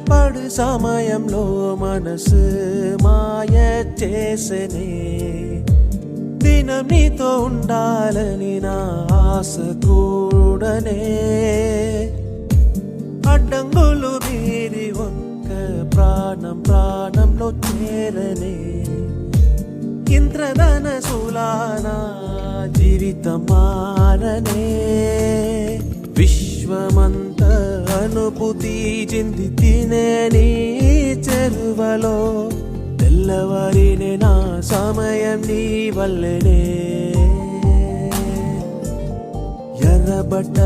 పడు సమయంలో మనసు మాయ చేసనే దినం నీతో ఉండాలని నా ఆశ కూడనే అడ్డంగులు మీరి ఒక్క ప్రాణంలో చేరనే ఇంద్రధన సులానా జీవితం మారనే విశ్వమంత అనుభూతి చెంది తినే నీ చెరువలో తెల్లవారినే నా సమయం నీ వల్లనే ఎర్రబడ్డ